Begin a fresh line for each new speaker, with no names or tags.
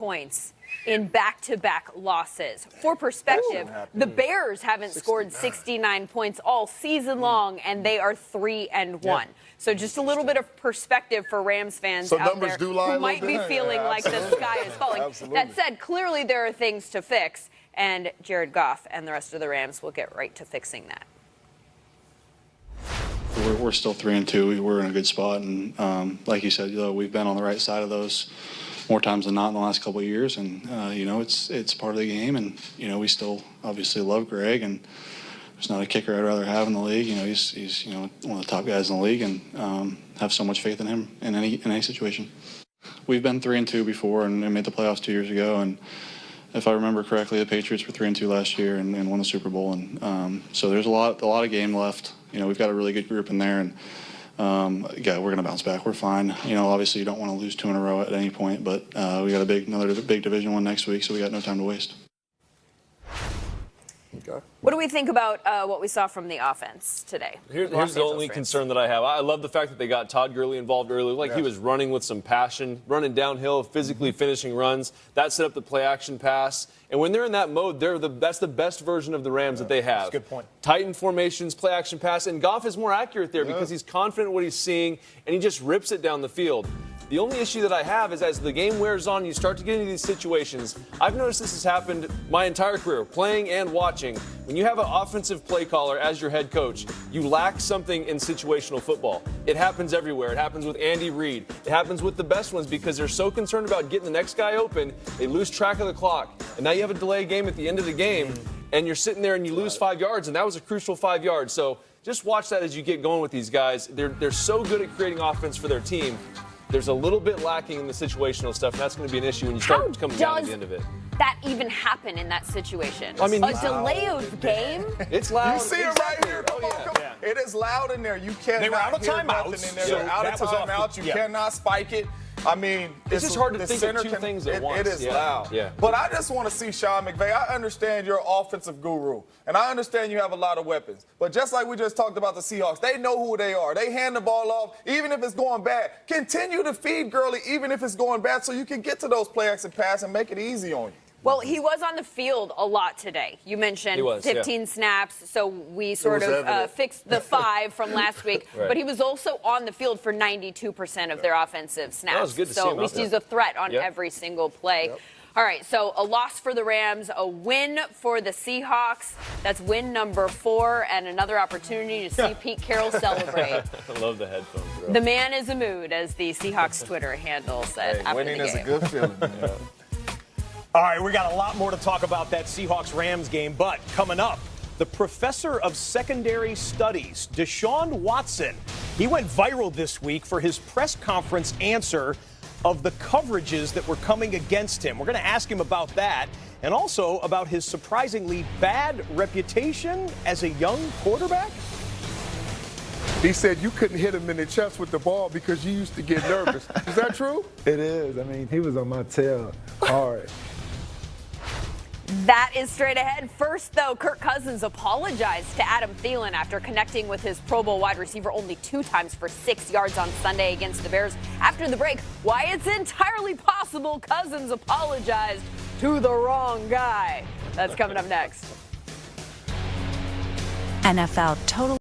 points in back-to-back losses. For perspective, the Bears haven't scored 69 points all season long, and they are 3-1. So just a little bit of perspective for Rams fans out there who might be feeling like the sky is falling. That said, clearly there are things to fix, and Jared Goff and the rest of the Rams will get right to fixing that.
We're still 3-2. We're in a good spot, and like you said, we've been on the right side of those more times than not in the last couple of years, and it's part of the game, and we still obviously love Greg, and there's not a kicker I'd rather have in the league. He's one of the top guys in the league, and have so much faith in him in any situation. We've been 3-2 before and made the playoffs 2 years ago, and if I remember correctly, the Patriots were 3-2 last year and won the Super Bowl, and so there's a lot of game left. We've got a really good group in there, and we're going to bounce back. We're fine. Obviously you don't want to lose 2 in a row at any point, but we got another big Division I next week, so we got no time to waste.
Okay.
What do we think about what we saw from the offense today?
Here's the only concern that I have. I love the fact that they got Todd Gurley involved early. Like he was running with some passion, running downhill, physically finishing runs. That set up the play-action pass. And when they're in that mode, that's the best version of the Rams that they have.
That's a good point.
Tighten formations, play-action pass. And Goff is more accurate there because he's confident in what he's seeing, and he just rips it down the field. The only issue that I have is as the game wears on, you start to get into these situations. I've noticed this has happened my entire career, playing and watching. When you have an offensive play caller as your head coach, you lack something in situational football. It happens everywhere. It happens with Andy Reid. It happens with the best ones because they're so concerned about getting the next guy open, they lose track of the clock. And now you have a delay game at the end of the game, and you're sitting there and you lose 5 yards, and that was a crucial 5 yards. So just watch that as you get going with these guys. They're so good at creating offense for their team. There's a little bit lacking in the situational stuff, and that's going to be an issue when you start coming down at the end of it.
That even happen in that situation?
I mean,
a delay of game?
It's loud.
You see it right here. Come on. It is loud in there. You cannot.
They were out of
hear
timeouts.
nothing in there. They're out of timeouts. You cannot spike it. I mean,
it's just hard to think of two things at once.
It is loud.
Yeah.
But I just want to see Sean McVay. I understand you're an offensive guru, and I understand you have a lot of weapons. But just like we just talked about the Seahawks, they know who they are. They hand the ball off, even if it's going bad. Continue to feed Gurley, even if it's going bad, so you can get to those play action pass and make it easy on you.
Well, he was on the field a lot today. You mentioned 15 snaps, so we sort of fixed the 5 from last week.
Right.
But he was also on the field for 92% of their offensive snaps.
That was good to see
so
him
at least he's a threat on every single play. All right, so a loss for the Rams, a win for the Seahawks. That's win number 4, and another opportunity to see Pete Carroll celebrate.
I love the headphones, bro.
The man is a mood, as the Seahawks Twitter handle said after the game.
Winning is a good feeling.
All right, we got a lot more to talk about that Seahawks-Rams game, but coming up, the professor of secondary studies, Deshaun Watson, he went viral this week for his press conference answer of the coverages that were coming against him. We're going to ask him about that and also about his surprisingly bad reputation as a young quarterback.
He said you couldn't hit him in the chest with the ball because you used to get nervous. Is that true?
It is. I mean, he was on my tail hard.
That is straight ahead. First, though, Kirk Cousins apologized to Adam Thielen after connecting with his Pro Bowl wide receiver only 2 times for 6 yards on Sunday against the Bears. After the break, why it's entirely possible Cousins apologized to the wrong guy. That's coming up next.
NFL Total